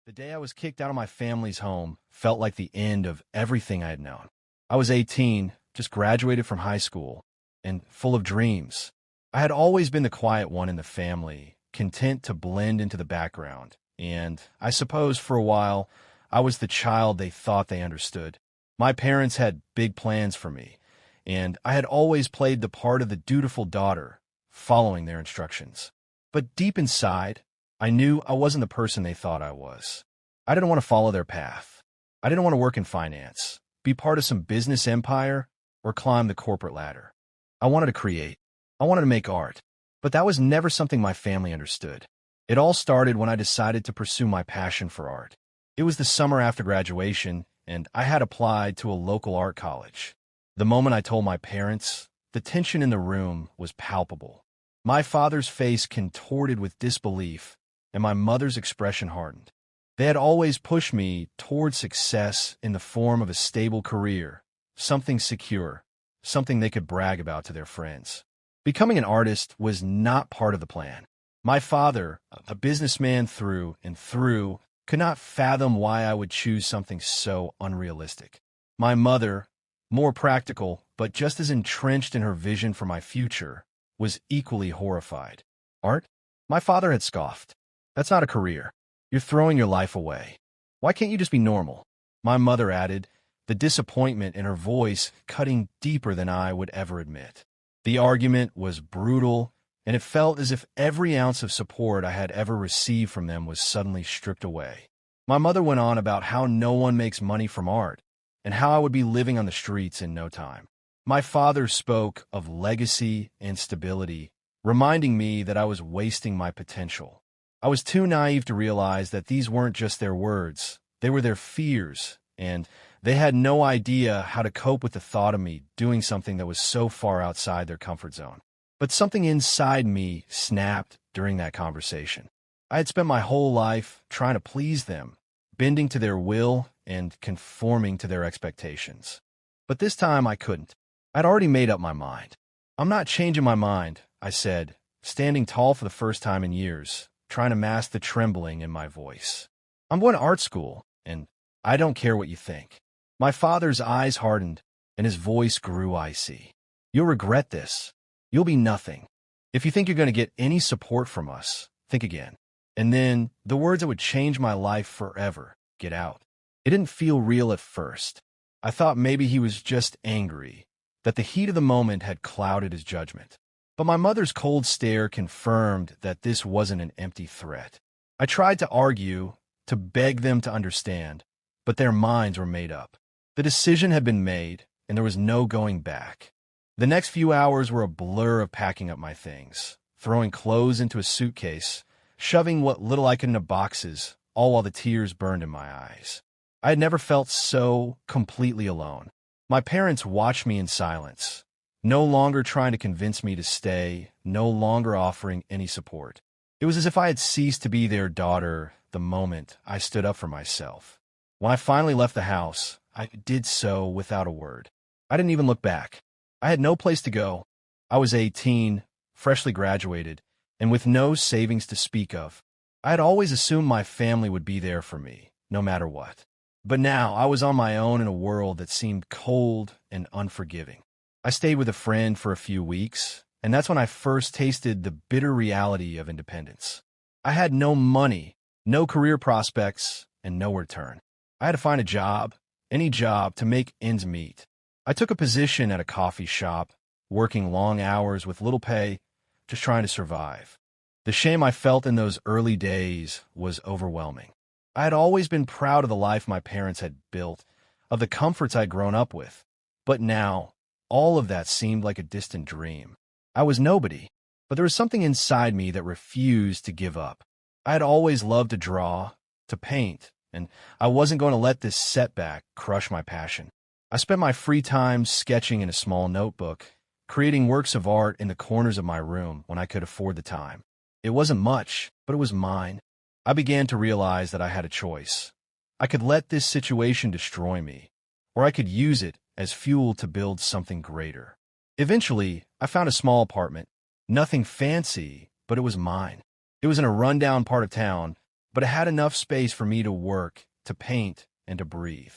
The day I was kicked out of my family's home felt like the end of everything I had known. I was 18, just graduated from high school, and full of dreams. I had always been the quiet one in the family, content to blend into the background, and I suppose for a while I was the child they thought they understood. My parents had big plans for me, and I had always played the part of the dutiful daughter, following their instructions. But deep inside, I knew I wasn't the person they thought I was. I didn't want to follow their path. I didn't want to work in finance, be part of some business empire, or climb the corporate ladder. I wanted to create. I wanted to make art. But that was never something my family understood. It all started when I decided to pursue my passion for art. It was the summer after graduation, and I had applied to a local art college. The moment I told my parents, the tension in the room was palpable. My father's face contorted with disbelief, and my mother's expression hardened. They had always pushed me toward success in the form of a stable career, something secure, something they could brag about to their friends. Becoming an artist was not part of the plan. My father, a businessman through and through, could not fathom why I would choose something so unrealistic. My mother, more practical, but just as entrenched in her vision for my future, was equally horrified. Art? My father had scoffed. That's not a career. You're throwing your life away. Why can't you just be normal? My mother added, the disappointment in her voice cutting deeper than I would ever admit. The argument was brutal, and it felt as if every ounce of support I had ever received from them was suddenly stripped away. My mother went on about how no one makes money from art, and how I would be living on the streets in no time. My father spoke of legacy and stability, reminding me that I was wasting my potential. I was too naive to realize that these weren't just their words, they were their fears, and they had no idea how to cope with the thought of me doing something that was so far outside their comfort zone. But something inside me snapped during that conversation. I had spent my whole life trying to please them, bending to their will and conforming to their expectations. But this time I couldn't. I'd already made up my mind. I'm not changing my mind, I said, standing tall for the first time in years, trying to mask the trembling in my voice. I'm going to art school, and I don't care what you think. My father's eyes hardened, and his voice grew icy. You'll regret this. You'll be nothing. If you think you're going to get any support from us, think again. And then, the words that would change my life forever, get out. It didn't feel real at first. I thought maybe he was just angry, that the heat of the moment had clouded his judgment. But my mother's cold stare confirmed that this wasn't an empty threat. I tried to argue, to beg them to understand, but their minds were made up. The decision had been made, and there was no going back. The next few hours were a blur of packing up my things, throwing clothes into a suitcase, shoving what little I could into boxes, all while the tears burned in my eyes. I had never felt so completely alone. My parents watched me in silence, no longer trying to convince me to stay, no longer offering any support. It was as if I had ceased to be their daughter the moment I stood up for myself. When I finally left the house, I did so without a word. I didn't even look back. I had no place to go. I was 18, freshly graduated, and with no savings to speak of. I had always assumed my family would be there for me, no matter what. But now I was on my own in a world that seemed cold and unforgiving. I stayed with a friend for a few weeks, and that's when I first tasted the bitter reality of independence. I had no money, no career prospects, and nowhere to turn. I had to find a job, any job, to make ends meet. I took a position at a coffee shop, working long hours with little pay, just trying to survive. The shame I felt in those early days was overwhelming. I had always been proud of the life my parents had built, of the comforts I'd grown up with. But now, all of that seemed like a distant dream. I was nobody, but there was something inside me that refused to give up. I had always loved to draw, to paint, and I wasn't going to let this setback crush my passion. I spent my free time sketching in a small notebook, creating works of art in the corners of my room when I could afford the time. It wasn't much, but it was mine. I began to realize that I had a choice. I could let this situation destroy me, or I could use it as fuel to build something greater. Eventually, I found a small apartment. Nothing fancy, but it was mine. It was in a rundown part of town, but it had enough space for me to work, to paint, and to breathe.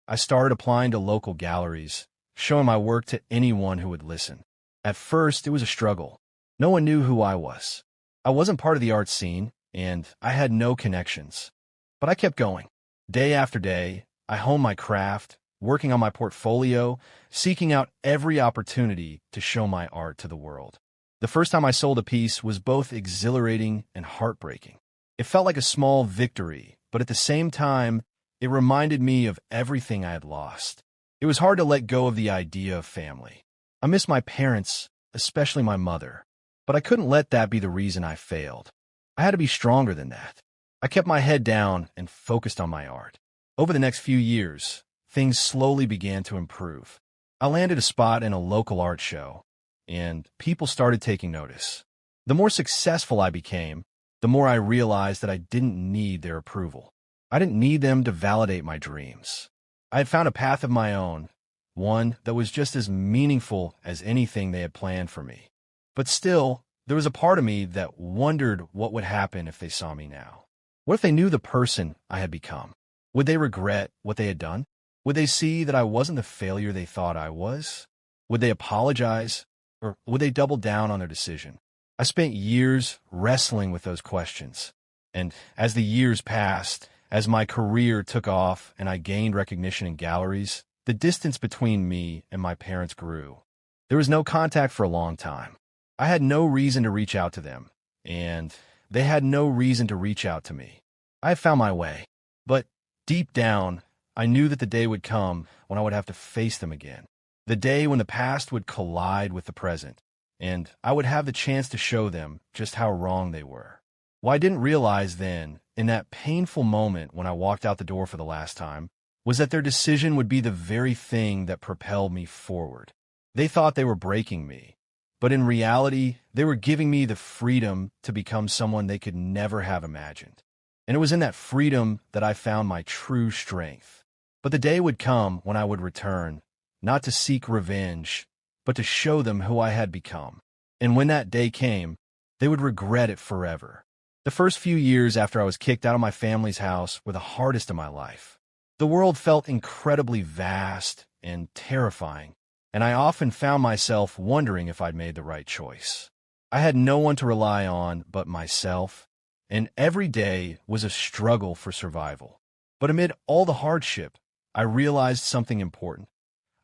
I started applying to local galleries, showing my work to anyone who would listen. At first, it was a struggle. No one knew who I was. I wasn't part of the art scene, and I had no connections. But I kept going. Day after day, I honed my craft, working on my portfolio, seeking out every opportunity to show my art to the world. The first time I sold a piece was both exhilarating and heartbreaking. It felt like a small victory, but at the same time, it reminded me of everything I had lost. It was hard to let go of the idea of family. I miss my parents, especially my mother, but I couldn't let that be the reason I failed. I had to be stronger than that. I kept my head down and focused on my art. Over the next few years, things slowly began to improve. I landed a spot in a local art show, and people started taking notice. The more successful I became, the more I realized that I didn't need their approval. I didn't need them to validate my dreams. I had found a path of my own, one that was just as meaningful as anything they had planned for me. But still, there was a part of me that wondered what would happen if they saw me now. What if they knew the person I had become? Would they regret what they had done? Would they see that I wasn't the failure they thought I was? Would they apologize, or would they double down on their decision? I spent years wrestling with those questions. And as the years passed, as my career took off and I gained recognition in galleries, the distance between me and my parents grew. There was no contact for a long time. I had no reason to reach out to them, and they had no reason to reach out to me. I had found my way, but deep down, I knew that the day would come when I would have to face them again. The day when the past would collide with the present, and I would have the chance to show them just how wrong they were. What I didn't realize then, in that painful moment when I walked out the door for the last time, was that their decision would be the very thing that propelled me forward. They thought they were breaking me, but in reality, they were giving me the freedom to become someone they could never have imagined. And it was in that freedom that I found my true strength. But the day would come when I would return, not to seek revenge, but to show them who I had become. And when that day came, they would regret it forever. The first few years after I was kicked out of my family's house were the hardest of my life. The world felt incredibly vast and terrifying, and I often found myself wondering if I'd made the right choice. I had no one to rely on but myself, and every day was a struggle for survival. But amid all the hardship, I realized something important.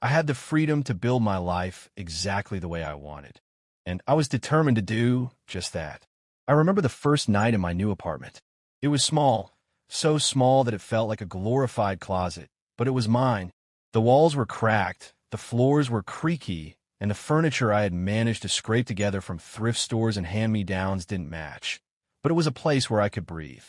I had the freedom to build my life exactly the way I wanted, and I was determined to do just that. I remember the first night in my new apartment. It was small, so small that it felt like a glorified closet, but it was mine. The walls were cracked, the floors were creaky, and the furniture I had managed to scrape together from thrift stores and hand-me-downs didn't match. But it was a place where I could breathe.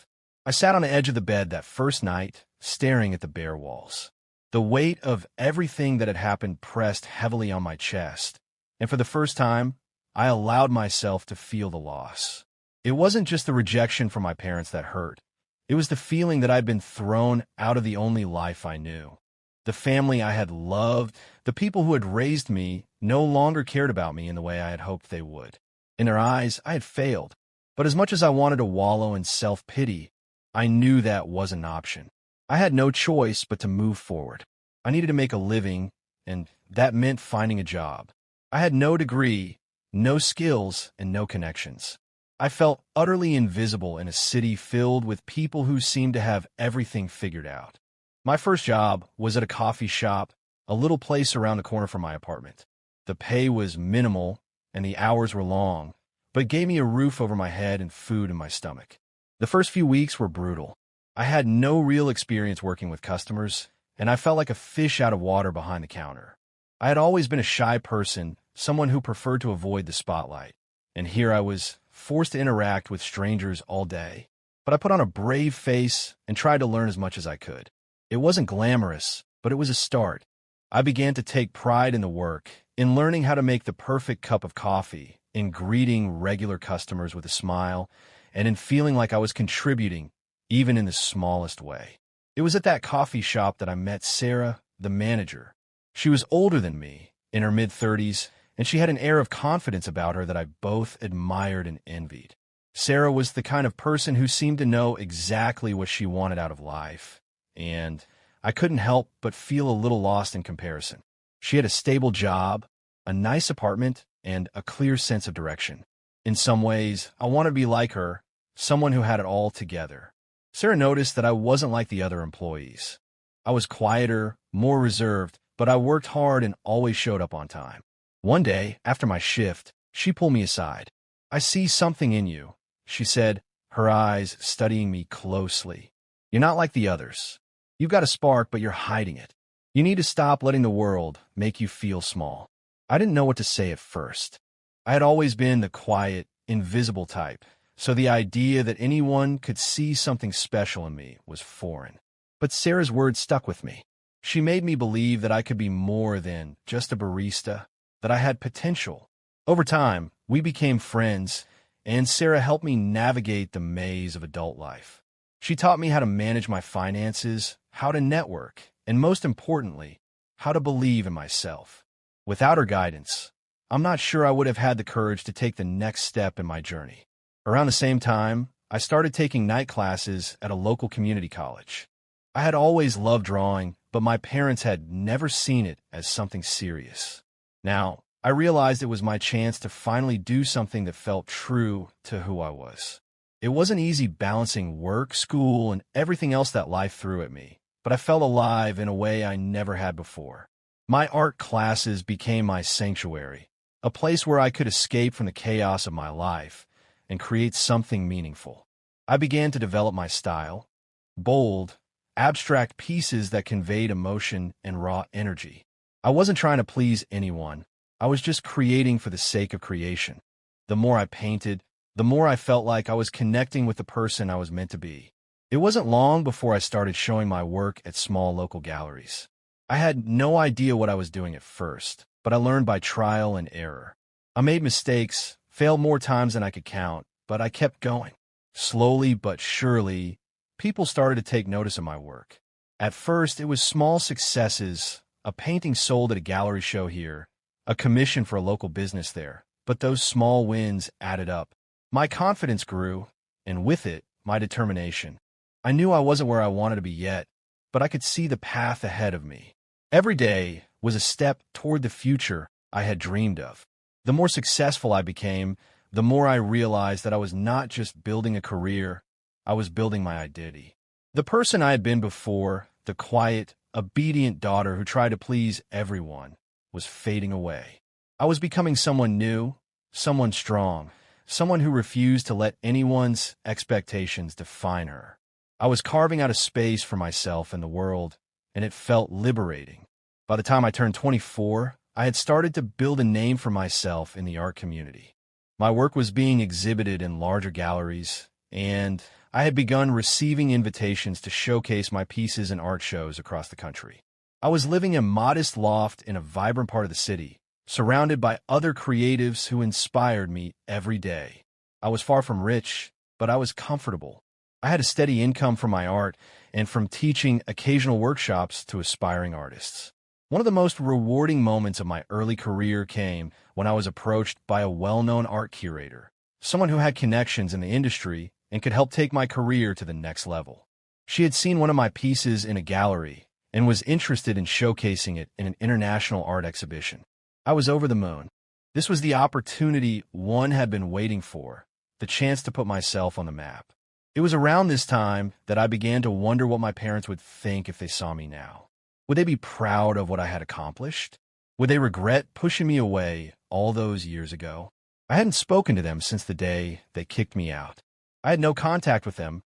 I sat on the edge of the bed that first night, staring at the bare walls. The weight of everything that had happened pressed heavily on my chest, and for the first time, I allowed myself to feel the loss. It wasn't just the rejection from my parents that hurt. It was the feeling that I'd been thrown out of the only life I knew. The family I had loved, the people who had raised me, no longer cared about me in the way I had hoped they would. In their eyes, I had failed. But as much as I wanted to wallow in self-pity, I knew that wasn't an option. I had no choice but to move forward. I needed to make a living, and that meant finding a job. I had no degree, no skills, and no connections. I felt utterly invisible in a city filled with people who seemed to have everything figured out. My first job was at a coffee shop, a little place around the corner from my apartment. The pay was minimal, and the hours were long, but it gave me a roof over my head and food in my stomach. The first few weeks were brutal. I had no real experience working with customers, and I felt like a fish out of water behind the counter. I had always been a shy person, someone who preferred to avoid the spotlight, and here I was forced to interact with strangers all day. But I put on a brave face and tried to learn as much as I could. It wasn't glamorous, but it was a start. I began to take pride in the work, in learning how to make the perfect cup of coffee, in greeting regular customers with a smile, and in feeling like I was contributing, even in the smallest way. It was at that coffee shop that I met Sarah, the manager. She was older than me, in her mid-30s, and she had an air of confidence about her that I both admired and envied. Sarah was the kind of person who seemed to know exactly what she wanted out of life, and I couldn't help but feel a little lost in comparison. She had a stable job, a nice apartment, and a clear sense of direction. In some ways, I wanted to be like her, someone who had it all together. Sarah noticed that I wasn't like the other employees. I was quieter, more reserved, but I worked hard and always showed up on time. One day, after my shift, she pulled me aside. "I see something in you," she said, her eyes studying me closely. "You're not like the others. You've got a spark, but you're hiding it. You need to stop letting the world make you feel small." I didn't know what to say at first. I had always been the quiet, invisible type, so the idea that anyone could see something special in me was foreign. But Sarah's words stuck with me. She made me believe that I could be more than just a barista, that I had potential. Over time, we became friends, and Sarah helped me navigate the maze of adult life. She taught me how to manage my finances, how to network, and most importantly, how to believe in myself. Without her guidance, I'm not sure I would have had the courage to take the next step in my journey. Around the same time, I started taking night classes at a local community college. I had always loved drawing, but my parents had never seen it as something serious. Now, I realized it was my chance to finally do something that felt true to who I was. It wasn't easy balancing work, school, and everything else that life threw at me, but I felt alive in a way I never had before. My art classes became my sanctuary, a place where I could escape from the chaos of my life and create something meaningful. I began to develop my style, bold, abstract pieces that conveyed emotion and raw energy. I wasn't trying to please anyone. I was just creating for the sake of creation. The more I painted, the more I felt like I was connecting with the person I was meant to be. It wasn't long before I started showing my work at small local galleries. I had no idea what I was doing at first, but I learned by trial and error. I made mistakes, failed more times than I could count, but I kept going. Slowly but surely, people started to take notice of my work. At first, it was small successes, a painting sold at a gallery show here, a commission for a local business there, but those small wins added up. My confidence grew, and with it, my determination. I knew I wasn't where I wanted to be yet, but I could see the path ahead of me. Every day was a step toward the future I had dreamed of. The more successful I became, the more I realized that I was not just building a career, I was building my identity. The person I had been before, the quiet, obedient daughter who tried to please everyone, was fading away. I was becoming someone new, someone strong, someone who refused to let anyone's expectations define her. I was carving out a space for myself in the world, and it felt liberating. By the time I turned 24, I had started to build a name for myself in the art community. My work was being exhibited in larger galleries, and I had begun receiving invitations to showcase my pieces in art shows across the country. I was living in a modest loft in a vibrant part of the city, surrounded by other creatives who inspired me every day. I was far from rich, but I was comfortable. I had a steady income from my art and from teaching occasional workshops to aspiring artists. One of the most rewarding moments of my early career came when I was approached by a well-known art curator, someone who had connections in the industry and could help take my career to the next level. She had seen one of my pieces in a gallery and was interested in showcasing it in an international art exhibition. I was over the moon. This was the opportunity one had been waiting for, the chance to put myself on the map. It was around this time that I began to wonder what my parents would think if they saw me now. Would they be proud of what I had accomplished? Would they regret pushing me away all those years ago? I hadn't spoken to them since the day they kicked me out. I had no contact with them,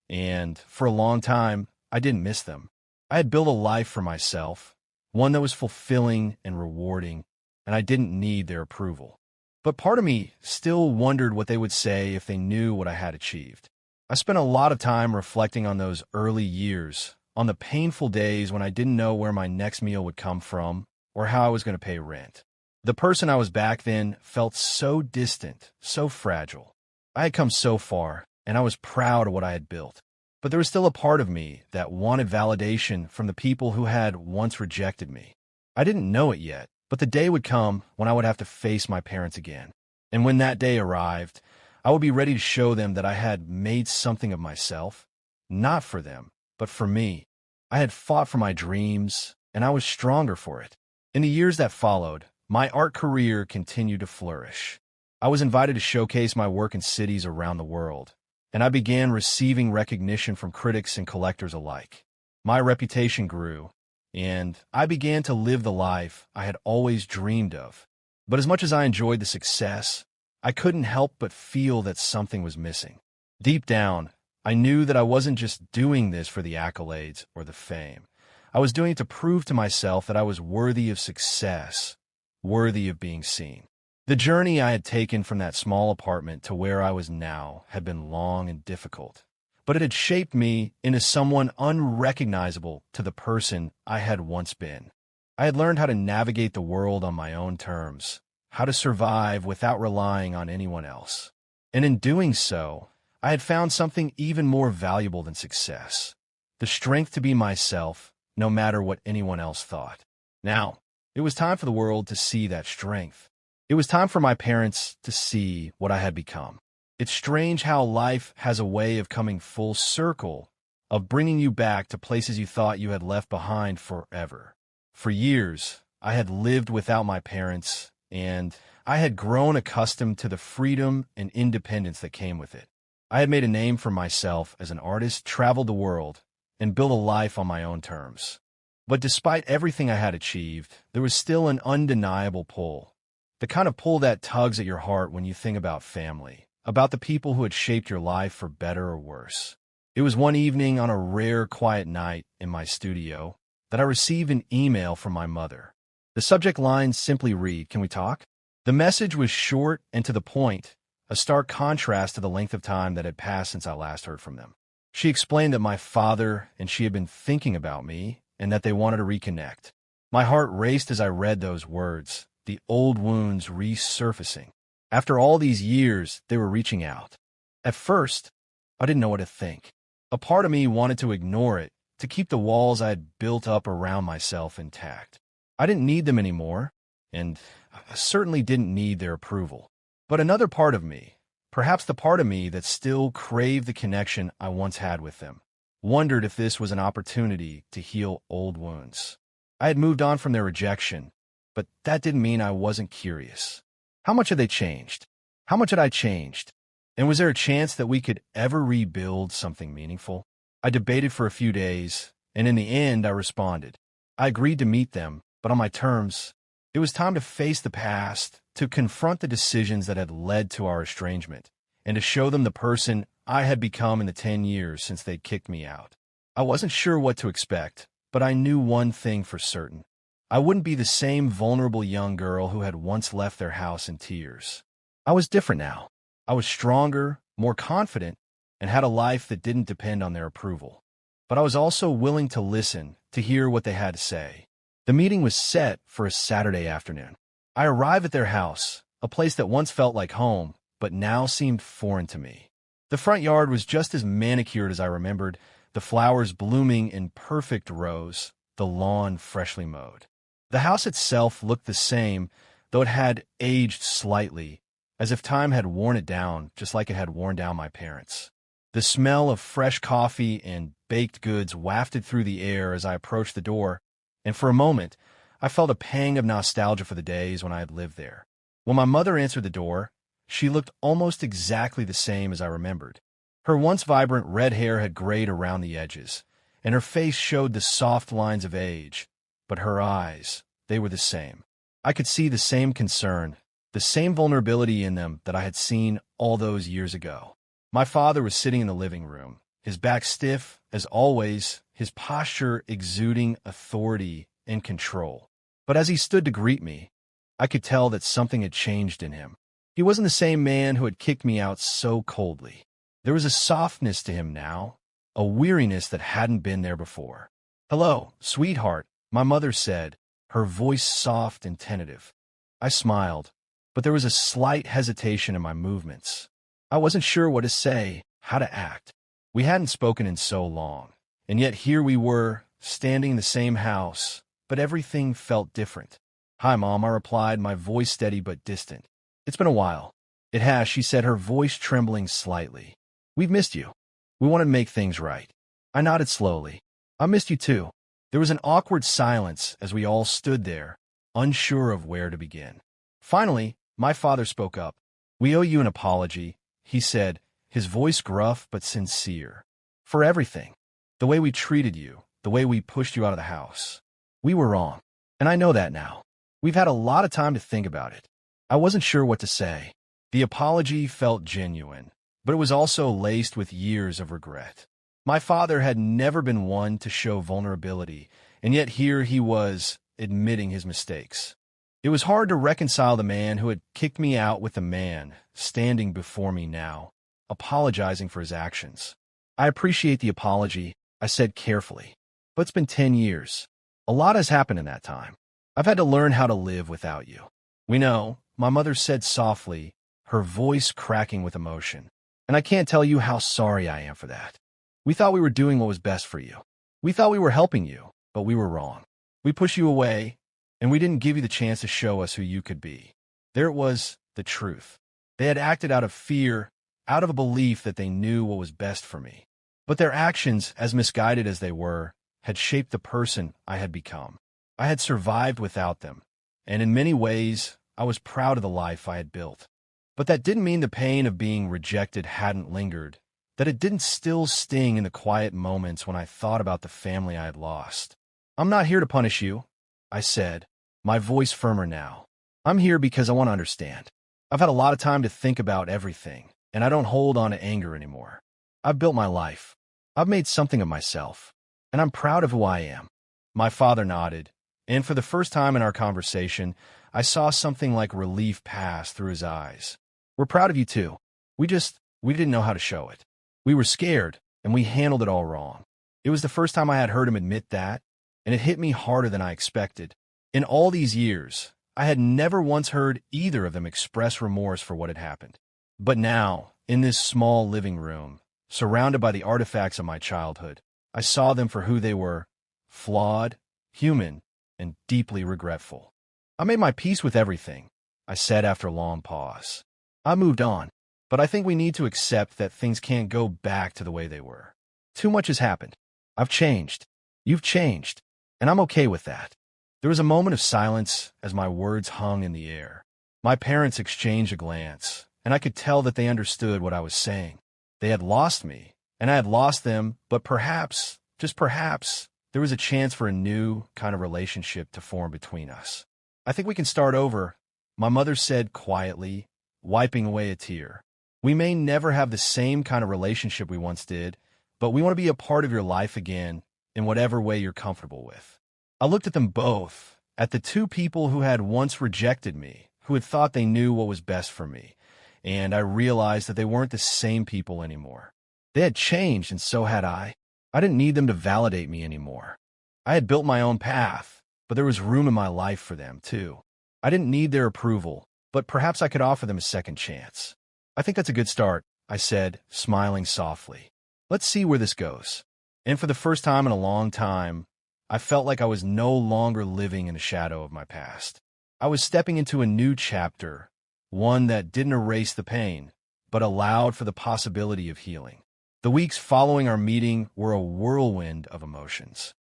and for a long time, I didn't miss them. I had built a life for myself, one that was fulfilling and rewarding, and I didn't need their approval. But part of me still wondered what they would say if they knew what I had achieved. I spent a lot of time reflecting on those early years, on the painful days when I didn't know where my next meal would come from or how I was going to pay rent. The person I was back then felt so distant, so fragile. I had come so far, and I was proud of what I had built. But there was still a part of me that wanted validation from the people who had once rejected me. I didn't know it yet, but the day would come when I would have to face my parents again. And when that day arrived, I would be ready to show them that I had made something of myself, not for them, but for me. I had fought for my dreams, and I was stronger for it. In the years that followed, my art career continued to flourish. I was invited to showcase my work in cities around the world, and I began receiving recognition from critics and collectors alike. My reputation grew, and I began to live the life I had always dreamed of. But as much as I enjoyed the success, I couldn't help but feel that something was missing. Deep down, I knew that I wasn't just doing this for the accolades or the fame. I was doing it to prove to myself that I was worthy of success, worthy of being seen. The journey I had taken from that small apartment to where I was now had been long and difficult, but it had shaped me into someone unrecognizable to the person I had once been. I had learned how to navigate the world on my own terms, how to survive without relying on anyone else. And in doing so, I had found something even more valuable than success: the strength to be myself, no matter what anyone else thought. Now, it was time for the world to see that strength. It was time for my parents to see what I had become. It's strange how life has a way of coming full circle, of bringing you back to places you thought you had left behind forever. For years, I had lived without my parents, and I had grown accustomed to the freedom and independence that came with it. I had made a name for myself as an artist, traveled the world, and built a life on my own terms. But despite everything I had achieved, there was still an undeniable pull. The kind of pull that tugs at your heart when you think about family, about the people who had shaped your life for better or worse. It was one evening on a rare, quiet night in my studio that I received an email from my mother. The subject line simply read, "Can we talk?" The message was short and to the point, a stark contrast to the length of time that had passed since I last heard from them. She explained that my father and she had been thinking about me and that they wanted to reconnect. My heart raced as I read those words, the old wounds resurfacing. After all these years, they were reaching out. At first, I didn't know what to think. A part of me wanted to ignore it, to keep the walls I had built up around myself intact. I didn't need them anymore, and I certainly didn't need their approval. But another part of me, perhaps the part of me that still craved the connection I once had with them, wondered if this was an opportunity to heal old wounds. I had moved on from their rejection, but that didn't mean I wasn't curious. How much had they changed? How much had I changed? And was there a chance that we could ever rebuild something meaningful? I debated for a few days, and in the end I responded. I agreed to meet them, but on my terms. It was time to face the past, to confront the decisions that had led to our estrangement, and to show them the person I had become in the 10 years since they'd kicked me out. I wasn't sure what to expect, but I knew one thing for certain. I wouldn't be the same vulnerable young girl who had once left their house in tears. I was different now. I was stronger, more confident, and had a life that didn't depend on their approval. But I was also willing to listen, to hear what they had to say. The meeting was set for a Saturday afternoon. I arrived at their house, a place that once felt like home, but now seemed foreign to me. The front yard was just as manicured as I remembered, the flowers blooming in perfect rows, the lawn freshly mowed. The house itself looked the same, though it had aged slightly, as if time had worn it down, just like it had worn down my parents. The smell of fresh coffee and baked goods wafted through the air as I approached the door, and for a moment, I felt a pang of nostalgia for the days when I had lived there. When my mother answered the door, she looked almost exactly the same as I remembered. Her once vibrant red hair had grayed around the edges, and her face showed the soft lines of age. But her eyes, they were the same. I could see the same concern, the same vulnerability in them that I had seen all those years ago. My father was sitting in the living room, his back stiff, as always, his posture exuding authority and control. But as he stood to greet me, I could tell that something had changed in him. He wasn't the same man who had kicked me out so coldly. There was a softness to him now, a weariness that hadn't been there before. "Hello, sweetheart," my mother said, her voice soft and tentative. I smiled, but there was a slight hesitation in my movements. I wasn't sure what to say, how to act. We hadn't spoken in so long, and yet here we were, standing in the same house, but everything felt different. "Hi, Mom," I replied, my voice steady but distant. "It's been a while." It has, she said, her voice trembling slightly. We've missed you. We want to make things right. I nodded slowly. I missed you too. There was an awkward silence as we all stood there, unsure of where to begin. Finally, my father spoke up. We owe you an apology, he said, his voice gruff but sincere. For everything. The way we treated you, the way we pushed you out of the house. We were wrong. And I know that now. We've had a lot of time to think about it. I wasn't sure what to say. The apology felt genuine, but it was also laced with years of regret. My father had never been one to show vulnerability, and yet here he was, admitting his mistakes. It was hard to reconcile the man who had kicked me out with the man standing before me now, apologizing for his actions. I appreciate the apology, I said carefully. But it's been 10 years. A lot has happened in that time. I've had to learn how to live without you. We know, my mother said softly, her voice cracking with emotion. And I can't tell you how sorry I am for that. We thought we were doing what was best for you. We thought we were helping you, but we were wrong. We pushed you away, and we didn't give you the chance to show us who you could be. There it was, the truth. They had acted out of fear, out of a belief that they knew what was best for me. But their actions, as misguided as they were, had shaped the person I had become. I had survived without them, and in many ways, I was proud of the life I had built. But that didn't mean the pain of being rejected hadn't lingered, that it didn't still sting in the quiet moments when I thought about the family I had lost. I'm not here to punish you, I said, my voice firmer now. I'm here because I want to understand. I've had a lot of time to think about everything, and I don't hold on to anger anymore. I've built my life. I've made something of myself, and I'm proud of who I am. My father nodded, and for the first time in our conversation, I saw something like relief pass through his eyes. We're proud of you too. We didn't know how to show it. We were scared, and we handled it all wrong. It was the first time I had heard him admit that, and it hit me harder than I expected. In all these years, I had never once heard either of them express remorse for what had happened. But now, in this small living room, surrounded by the artifacts of my childhood, I saw them for who they were, flawed, human, and deeply regretful. I made my peace with everything, I said after a long pause. I moved on, but I think we need to accept that things can't go back to the way they were. Too much has happened. I've changed. You've changed, and I'm okay with that. There was a moment of silence as my words hung in the air. My parents exchanged a glance, and I could tell that they understood what I was saying. They had lost me, and I had lost them, but perhaps, just perhaps, there was a chance for a new kind of relationship to form between us. I think we can start over, my mother said quietly, wiping away a tear. We may never have the same kind of relationship we once did, but we want to be a part of your life again in whatever way you're comfortable with. I looked at them both, at the two people who had once rejected me, who had thought they knew what was best for me, and I realized that they weren't the same people anymore. They had changed, and so had I. I didn't need them to validate me anymore. I had built my own path, but there was room in my life for them, too. I didn't need their approval, but perhaps I could offer them a second chance. I think that's a good start, I said, smiling softly. Let's see where this goes. And for the first time in a long time, I felt like I was no longer living in the shadow of my past. I was stepping into a new chapter, one that didn't erase the pain, but allowed for the possibility of healing. The weeks following our meeting were a whirlwind of emotions.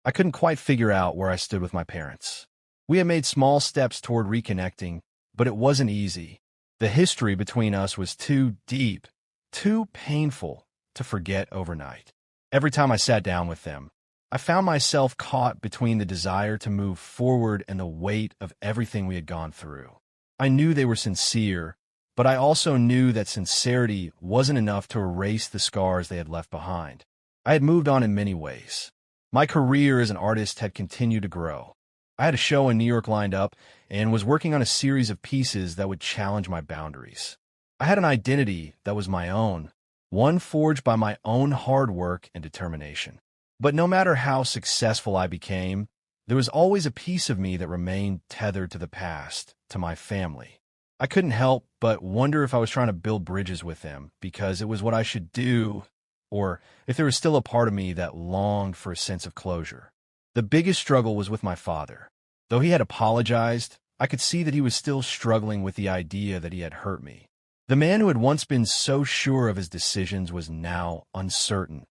I couldn't quite figure out where I stood with my parents. We had made small steps toward reconnecting, but it wasn't easy. The history between us was too deep, too painful to forget overnight. Every time I sat down with them, I found myself caught between the desire to move forward and the weight of everything we had gone through. I knew they were sincere, but I also knew that sincerity wasn't enough to erase the scars they had left behind. I had moved on in many ways. My career as an artist had continued to grow. I had a show in New York lined up and was working on a series of pieces that would challenge my boundaries. I had an identity that was my own, one forged by my own hard work and determination. But no matter how successful I became, there was always a piece of me that remained tethered to the past, to my family. I couldn't help but wonder if I was trying to build bridges with them because it was what I should do, or if there was still a part of me that longed for a sense of closure. The biggest struggle was with my father. Though he had apologized, I could see that he was still struggling with the idea that he had hurt me. The man who had once been so sure of his decisions was now uncertain,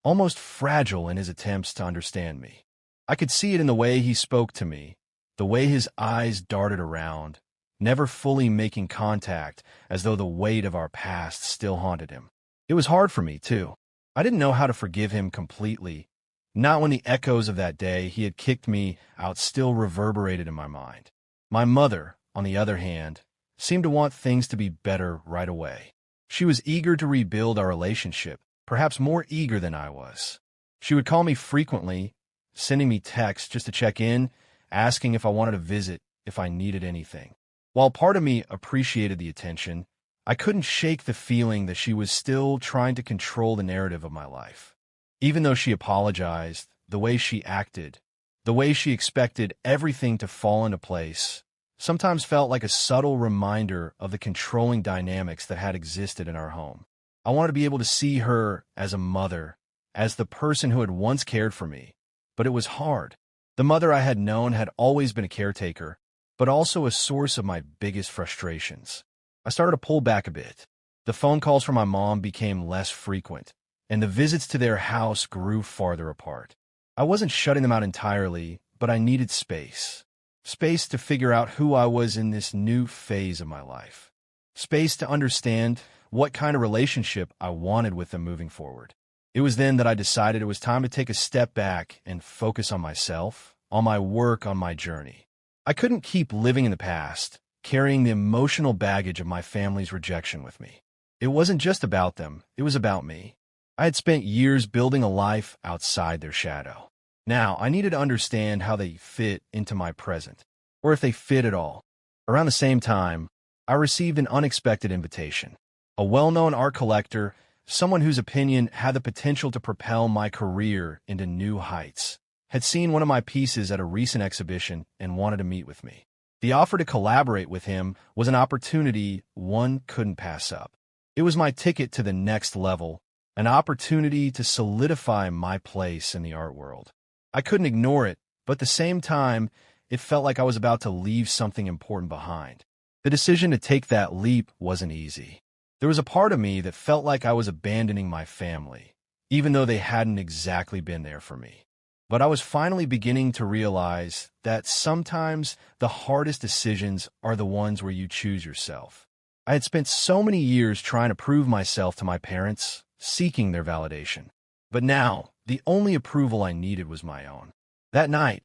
almost fragile in his attempts to understand me. I could see it in the way he spoke to me, the way his eyes darted around, never fully making contact, as though the weight of our past still haunted him. It was hard for me, too. I didn't know how to forgive him completely, not when the echoes of that day he had kicked me out still reverberated in my mind. My mother, on the other hand, seemed to want things to be better right away. She was eager to rebuild our relationship, perhaps more eager than I was. She would call me frequently, sending me texts just to check in, asking if I wanted to visit, if I needed anything. While part of me appreciated the attention, I couldn't shake the feeling that she was still trying to control the narrative of my life. Even though she apologized, the way she acted, the way she expected everything to fall into place, sometimes felt like a subtle reminder of the controlling dynamics that had existed in our home. I wanted to be able to see her as a mother, as the person who had once cared for me, but it was hard. The mother I had known had always been a caretaker, but also a source of my biggest frustrations. I started to pull back a bit. The phone calls from my mom became less frequent, and the visits to their house grew farther apart. I wasn't shutting them out entirely, but I needed space. Space to figure out who I was in this new phase of my life. Space to understand what kind of relationship I wanted with them moving forward. It was then that I decided it was time to take a step back and focus on myself, on my work, on my journey. I couldn't keep living in the past, carrying the emotional baggage of my family's rejection with me. It wasn't just about them, it was about me. I had spent years building a life outside their shadow. Now, I needed to understand how they fit into my present, or if they fit at all. Around the same time, I received an unexpected invitation. A well-known art collector, someone whose opinion had the potential to propel my career into new heights, had seen one of my pieces at a recent exhibition and wanted to meet with me. The offer to collaborate with him was an opportunity one couldn't pass up. It was my ticket to the next level, an opportunity to solidify my place in the art world. I couldn't ignore it, but at the same time, it felt like I was about to leave something important behind. The decision to take that leap wasn't easy. There was a part of me that felt like I was abandoning my family, even though they hadn't exactly been there for me. But I was finally beginning to realize that sometimes the hardest decisions are the ones where you choose yourself. I had spent so many years trying to prove myself to my parents, seeking their validation. But now, the only approval I needed was my own. That night,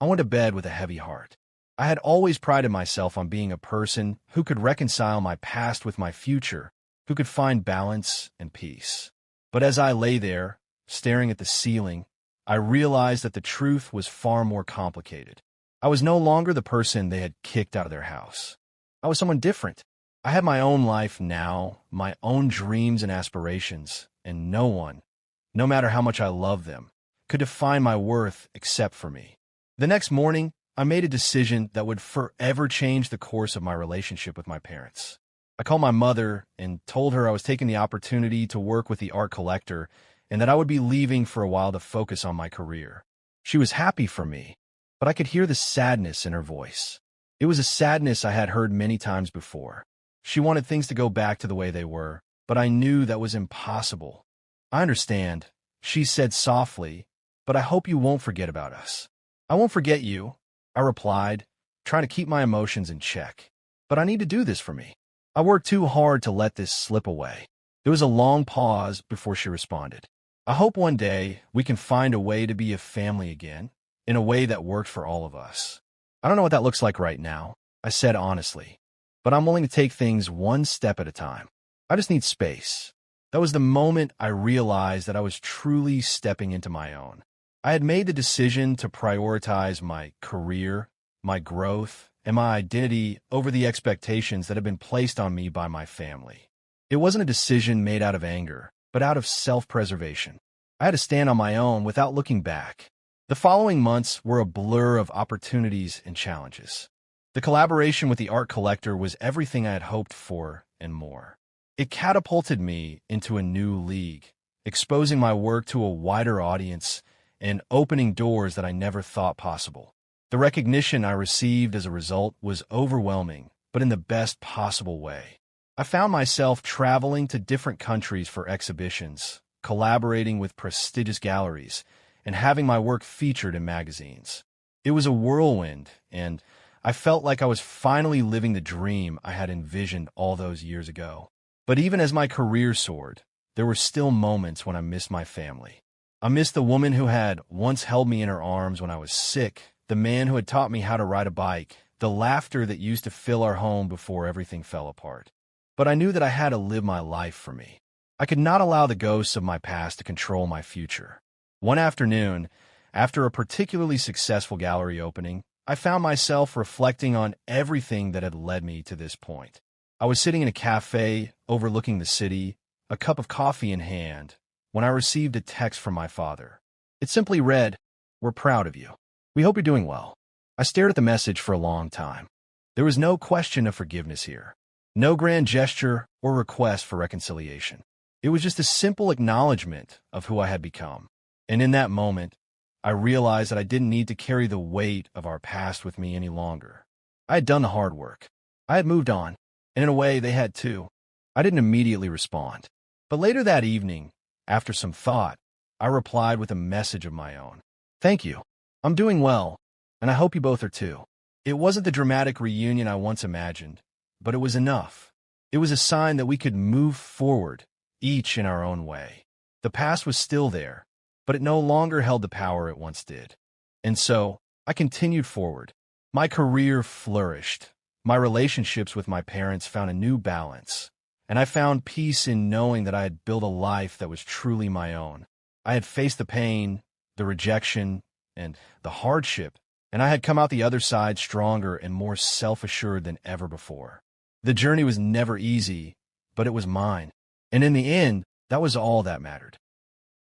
I went to bed with a heavy heart. I had always prided myself on being a person who could reconcile my past with my future, who could find balance and peace. But as I lay there, staring at the ceiling, I realized that the truth was far more complicated. I was no longer the person they had kicked out of their house. I was someone different. I had my own life now, my own dreams and aspirations, and no one, no matter how much I loved them, could define my worth except for me. The next morning, I made a decision that would forever change the course of my relationship with my parents. I called my mother and told her I was taking the opportunity to work with the art collector and that I would be leaving for a while to focus on my career. She was happy for me, but I could hear the sadness in her voice. It was a sadness I had heard many times before. She wanted things to go back to the way they were, but I knew that was impossible. I understand, she said softly, but I hope you won't forget about us. I won't forget you, I replied, trying to keep my emotions in check. But I need to do this for me. I worked too hard to let this slip away. There was a long pause before she responded. I hope one day we can find a way to be a family again, in a way that worked for all of us. I don't know what that looks like right now, I said honestly, but I'm willing to take things one step at a time. I just need space. That was the moment I realized that I was truly stepping into my own. I had made the decision to prioritize my career, my growth, and my identity over the expectations that had been placed on me by my family. It wasn't a decision made out of anger, but out of self-preservation. I had to stand on my own without looking back. The following months were a blur of opportunities and challenges. The collaboration with the art collector was everything I had hoped for and more. It catapulted me into a new league, exposing my work to a wider audience and opening doors that I never thought possible. The recognition I received as a result was overwhelming, but in the best possible way. I found myself traveling to different countries for exhibitions, collaborating with prestigious galleries, and having my work featured in magazines. It was a whirlwind, and I felt like I was finally living the dream I had envisioned all those years ago. But even as my career soared, there were still moments when I missed my family. I missed the woman who had once held me in her arms when I was sick, the man who had taught me how to ride a bike, the laughter that used to fill our home before everything fell apart. But I knew that I had to live my life for me. I could not allow the ghosts of my past to control my future. One afternoon, after a particularly successful gallery opening, I found myself reflecting on everything that had led me to this point. I was sitting in a cafe overlooking the city, a cup of coffee in hand, when I received a text from my father. It simply read, "We're proud of you. We hope you're doing well." I stared at the message for a long time. There was no question of forgiveness here, no grand gesture or request for reconciliation. It was just a simple acknowledgement of who I had become. And in that moment, I realized that I didn't need to carry the weight of our past with me any longer. I had done the hard work. I had moved on, and in a way, they had too. I didn't immediately respond. But later that evening, after some thought, I replied with a message of my own. "Thank you. I'm doing well, and I hope you both are too." It wasn't the dramatic reunion I once imagined, but it was enough. It was a sign that we could move forward, each in our own way. The past was still there, but it no longer held the power it once did. And so, I continued forward. My career flourished. My relationships with my parents found a new balance, and I found peace in knowing that I had built a life that was truly my own. I had faced the pain, the rejection, and the hardship, and I had come out the other side stronger and more self-assured than ever before. The journey was never easy, but it was mine. And in the end, that was all that mattered.